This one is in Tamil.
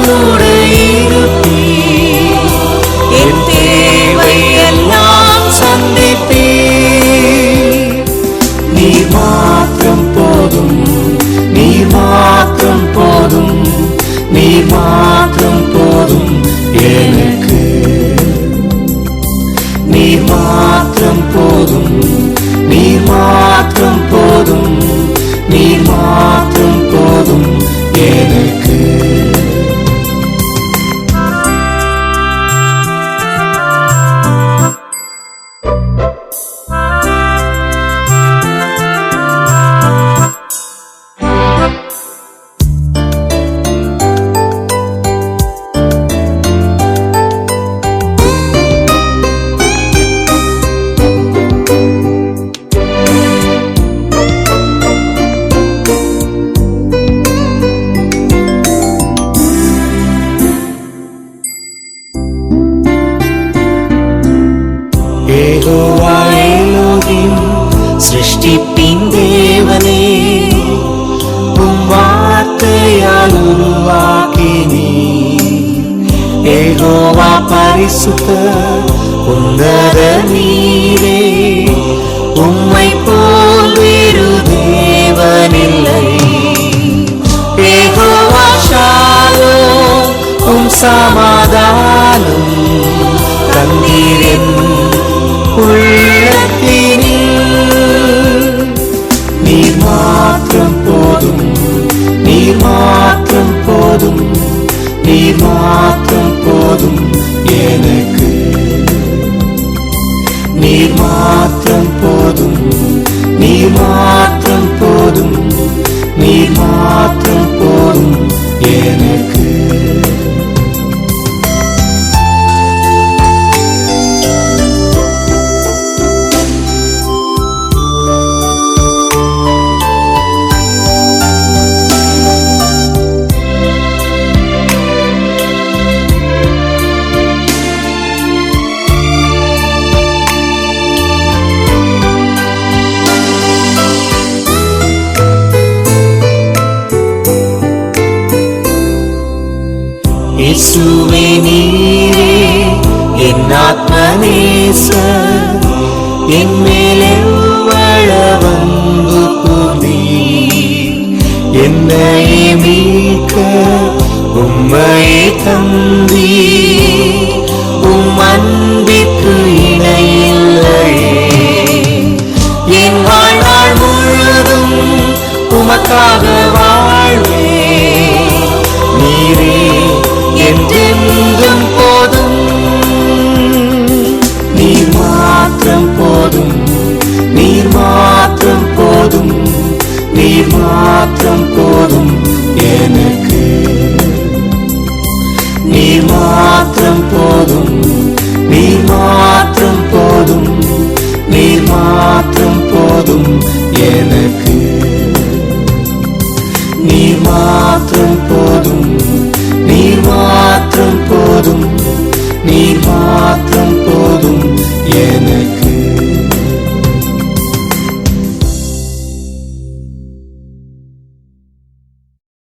என்னோடு இருப்பீர், என் தேவை எல்லாம் சந்திப்பீர். நீர் மாத்திரம் போதும், நீர் மாத்திரம் போதும், நீர் மாத்திரம் போதும் எனக்கு. நீர் மாத்திரம் போதும், நீர் மாத்திரம் போதும், நீர் மாத்திரம் போதும் எனக்கு. யெகோவா எலோஹிம் சிருஷ்டிப்பின் தேவனே, உம் வார்த்தையால் உருவாக்கினீர். யெகோவா பரிசுத்தர், உன்னத நீரே, உம்மை போல் வேறு தேவனில்லை. யெகோவா ஷாலோம், உம் சமாதானம் தந்தீர் என் உள்ளத்தினில். நீர் மாத்திரம் போதும், நீர் மாத்திரம் போதும், நீர் மாத்திரம் போதும் எனக்கு. நீர் மாத்திரம் போதும், நீர் மாத்திரம் போதும், நீர் மாத்திரம் போதும் எனக்கு. இயேசுவே நீரே என் ஆத்மநேசர், என் மேல் எவ்வளவு அன்பு கூர்ந்தீர். என்னையே மீட்க உம்மையே தந்தீர், உம் அன்பிற்கு இணையில்லையே. என் வாழ்நாள் முழுதும் உமக்காக வாழ்வே, நீரே என்றென்றும் போதும். நீர் மாத்திரம் போதும், நீர் மாத்திரம் போதும், நீர் மாத்திரம் போதும் எனக்கு. நீர் மாத்திரம் போதும், நீர் மாத்திரம் போதும், நீர் மாத்திரம் போதும் எனக்கு. நீர் மாத்திரம் போதும், நீர் மாத்திரம் போதும், நீர் மாத்திரம் போதும்.